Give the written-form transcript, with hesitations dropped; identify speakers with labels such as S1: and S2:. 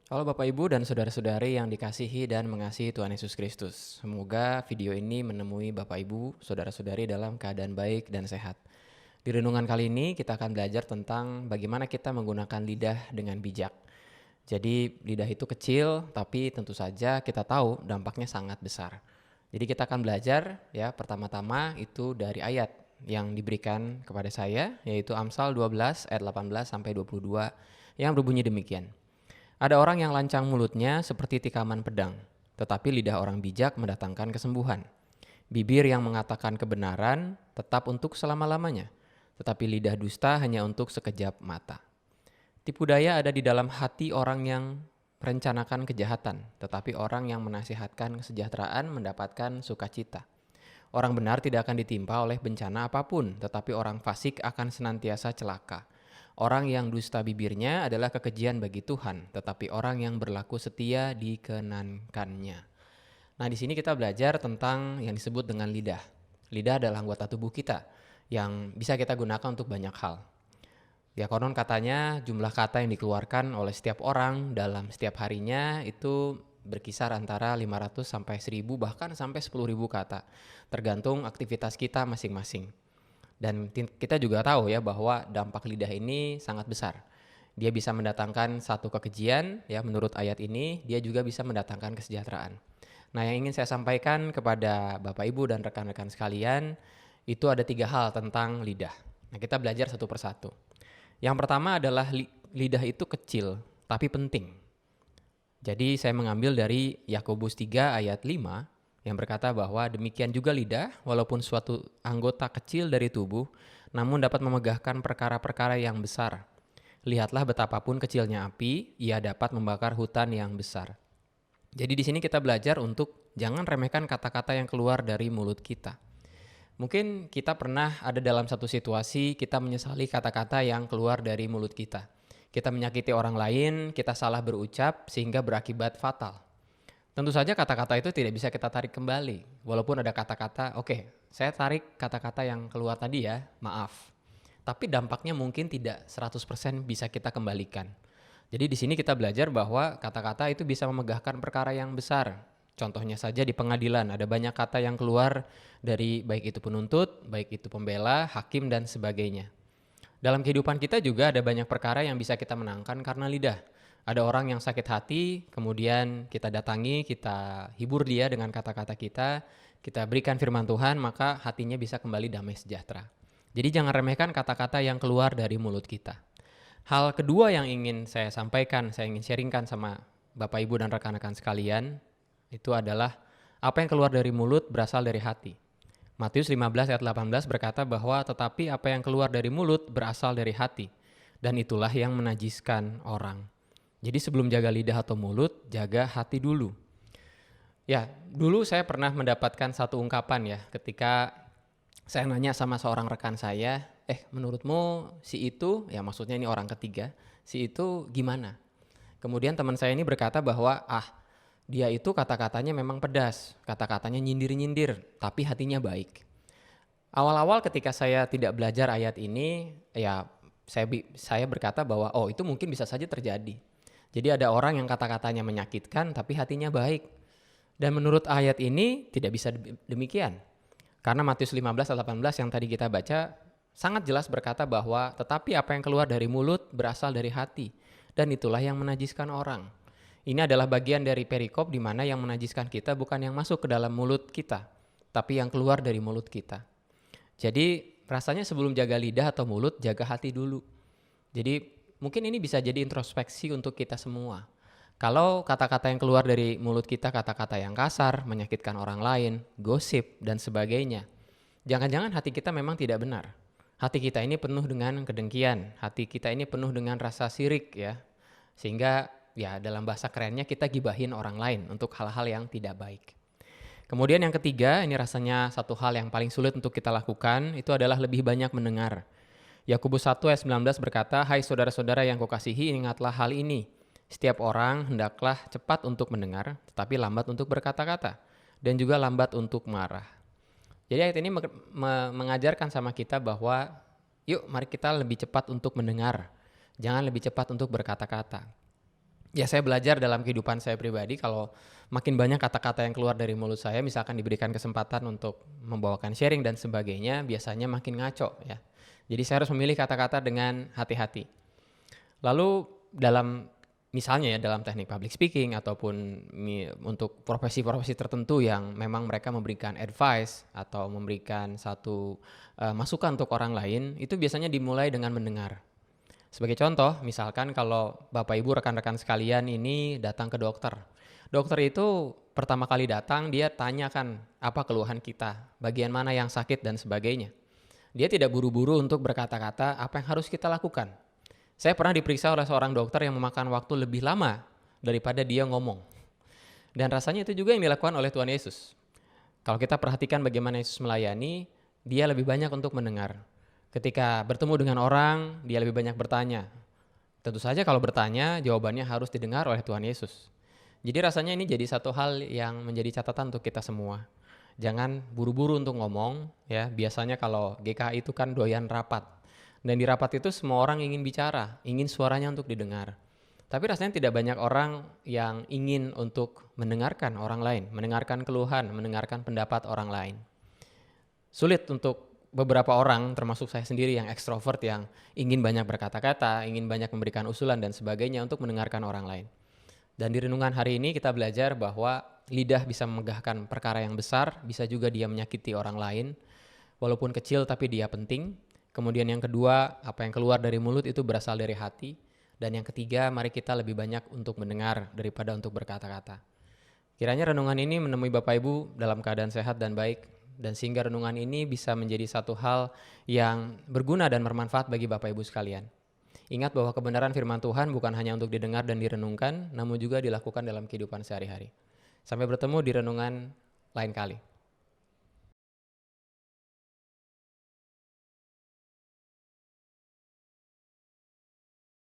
S1: Halo Bapak Ibu dan saudara-saudari yang dikasihi dan mengasihi Tuhan Yesus Kristus. Semoga video ini menemui Bapak Ibu, saudara-saudari dalam keadaan baik dan sehat. Di renungan kali ini kita akan belajar tentang bagaimana kita menggunakan lidah dengan bijak. Jadi lidah itu kecil tapi tentu saja kita tahu dampaknya sangat besar. Jadi kita akan belajar ya pertama-tama itu dari ayat yang diberikan kepada saya yaitu Amsal 12 ayat 18 sampai 22 yang berbunyi demikian. Ada orang yang lancang mulutnya seperti tikaman pedang, tetapi lidah orang bijak mendatangkan kesembuhan. Bibir yang mengatakan kebenaran tetap untuk selama-lamanya, tetapi lidah dusta hanya untuk sekejap mata. Tipu daya ada di dalam hati orang yang merencanakan kejahatan, tetapi orang yang menasihatkan kesejahteraan mendapatkan sukacita. Orang benar tidak akan ditimpa oleh bencana apapun, tetapi orang fasik akan senantiasa celaka. Orang yang dusta bibirnya adalah kekejian bagi Tuhan, tetapi orang yang berlaku setia dikenankannya. Nah, di sini kita belajar tentang yang disebut dengan lidah. Lidah adalah anggota tubuh kita yang bisa kita gunakan untuk banyak hal. Ya, konon katanya jumlah kata yang dikeluarkan oleh setiap orang dalam setiap harinya itu berkisar antara 500 sampai 1000 bahkan sampai 10.000 kata, tergantung aktivitas kita masing-masing. Dan kita juga tahu ya bahwa dampak lidah ini sangat besar. Dia bisa mendatangkan satu kekejian, ya menurut ayat ini, dia juga bisa mendatangkan kesejahteraan. Nah, yang ingin saya sampaikan kepada Bapak Ibu dan rekan-rekan sekalian, itu ada 3 hal tentang lidah. Nah, kita belajar satu persatu. Yang pertama adalah lidah itu kecil, tapi penting. Jadi saya mengambil dari Yakobus 3 ayat 5, yang berkata bahwa demikian juga lidah, walaupun suatu anggota kecil dari tubuh, namun dapat memegahkan perkara-perkara yang besar. Lihatlah betapapun kecilnya api, ia dapat membakar hutan yang besar. Jadi di sini kita belajar untuk jangan remehkan kata-kata yang keluar dari mulut kita. Mungkin kita pernah ada dalam satu situasi kita menyesali kata-kata yang keluar dari mulut kita. Kita menyakiti orang lain, kita salah berucap sehingga berakibat fatal. Tentu saja kata-kata itu tidak bisa kita tarik kembali. Walaupun ada kata-kata, oke, saya tarik kata-kata yang keluar tadi ya, maaf. Tapi dampaknya mungkin tidak 100% bisa kita kembalikan. Jadi di sini kita belajar bahwa kata-kata itu bisa memegahkan perkara yang besar. Contohnya saja di pengadilan, ada banyak kata yang keluar dari baik itu penuntut, baik itu pembela, hakim, dan sebagainya. Dalam kehidupan kita juga ada banyak perkara yang bisa kita menangkan karena lidah. Ada orang yang sakit hati, kemudian kita datangi, kita hibur dia dengan kata-kata kita berikan firman Tuhan, maka hatinya bisa kembali damai sejahtera. Jadi jangan remehkan kata-kata yang keluar dari mulut kita. Hal kedua yang ingin saya sampaikan, saya ingin sharingkan sama Bapak Ibu dan rekan-rekan sekalian, itu adalah apa yang keluar dari mulut berasal dari hati. Matius 15 ayat 18 berkata bahwa tetapi apa yang keluar dari mulut berasal dari hati, dan itulah yang menajiskan orang. Jadi sebelum jaga lidah atau mulut, jaga hati dulu. Ya, dulu saya pernah mendapatkan satu ungkapan ya, ketika saya nanya sama seorang rekan saya, menurutmu si itu, ya maksudnya ini orang ketiga, si itu gimana? Kemudian teman saya ini berkata bahwa, dia itu kata-katanya memang pedas, kata-katanya nyindir-nyindir, tapi hatinya baik. Awal-awal ketika saya tidak belajar ayat ini, ya saya berkata bahwa itu mungkin bisa saja terjadi. Jadi ada orang yang kata-katanya menyakitkan tapi hatinya baik. Dan menurut ayat ini tidak bisa demikian. Karena Matius 15 ayat 18 yang tadi kita baca sangat jelas berkata bahwa tetapi apa yang keluar dari mulut berasal dari hati, dan itulah yang menajiskan orang. Ini adalah bagian dari perikop di mana yang menajiskan kita bukan yang masuk ke dalam mulut kita, tapi yang keluar dari mulut kita. Jadi rasanya sebelum jaga lidah atau mulut, jaga hati dulu. Jadi mungkin ini bisa jadi introspeksi untuk kita semua. Kalau kata-kata yang keluar dari mulut kita kata-kata yang kasar, menyakitkan orang lain, gosip, dan sebagainya, jangan-jangan hati kita memang tidak benar. Hati kita ini penuh dengan kedengkian, hati kita ini penuh dengan rasa sirik ya. Sehingga ya dalam bahasa kerennya kita gibahin orang lain untuk hal-hal yang tidak baik. Kemudian yang ketiga, ini rasanya satu hal yang paling sulit untuk kita lakukan, itu adalah lebih banyak mendengar. Yakobus 1 ayat 19 berkata, "Hai saudara-saudara yang kukasihi, ingatlah hal ini. Setiap orang hendaklah cepat untuk mendengar, tetapi lambat untuk berkata-kata, dan juga lambat untuk marah." Jadi ayat ini mengajarkan sama kita bahwa yuk mari kita lebih cepat untuk mendengar, jangan lebih cepat untuk berkata-kata. Ya saya belajar dalam kehidupan saya pribadi kalau makin banyak kata-kata yang keluar dari mulut saya, misalkan diberikan kesempatan untuk membawakan sharing dan sebagainya, biasanya makin ngaco ya. Jadi saya harus memilih kata-kata dengan hati-hati. Lalu misalnya ya dalam teknik public speaking ataupun untuk profesi-profesi tertentu yang memang mereka memberikan advice atau memberikan satu masukan untuk orang lain, itu biasanya dimulai dengan mendengar. Sebagai contoh, misalkan kalau Bapak Ibu rekan-rekan sekalian ini datang ke dokter. Dokter itu pertama kali datang dia tanyakan apa keluhan kita, bagian mana yang sakit dan sebagainya. Dia tidak buru-buru untuk berkata-kata apa yang harus kita lakukan. Saya pernah diperiksa oleh seorang dokter yang memakan waktu lebih lama daripada dia ngomong. Dan rasanya itu juga yang dilakukan oleh Tuhan Yesus. Kalau kita perhatikan bagaimana Yesus melayani, dia lebih banyak untuk mendengar. Ketika bertemu dengan orang, dia lebih banyak bertanya. Tentu saja kalau bertanya, jawabannya harus didengar oleh Tuhan Yesus. Jadi rasanya ini jadi satu hal yang menjadi catatan untuk kita semua. Jangan buru-buru untuk ngomong, ya. Biasanya kalau GKI itu kan doyan rapat. Dan di rapat itu semua orang ingin bicara, ingin suaranya untuk didengar. Tapi rasanya tidak banyak orang yang ingin untuk mendengarkan orang lain, mendengarkan keluhan, mendengarkan pendapat orang lain. Sulit untuk beberapa orang, termasuk saya sendiri yang ekstrovert, yang ingin banyak berkata-kata, ingin banyak memberikan usulan dan sebagainya untuk mendengarkan orang lain. Dan di renungan hari ini kita belajar bahwa lidah bisa memegahkan perkara yang besar, bisa juga dia menyakiti orang lain, walaupun kecil tapi dia penting. Kemudian yang kedua, apa yang keluar dari mulut itu berasal dari hati. Dan yang ketiga, mari kita lebih banyak untuk mendengar daripada untuk berkata-kata. Kiranya renungan ini menemui Bapak Ibu dalam keadaan sehat dan baik, dan sehingga renungan ini bisa menjadi satu hal yang berguna dan bermanfaat bagi Bapak Ibu sekalian. Ingat bahwa kebenaran firman Tuhan bukan hanya untuk didengar dan direnungkan, namun juga dilakukan dalam kehidupan sehari-hari. Sampai bertemu di renungan lain kali.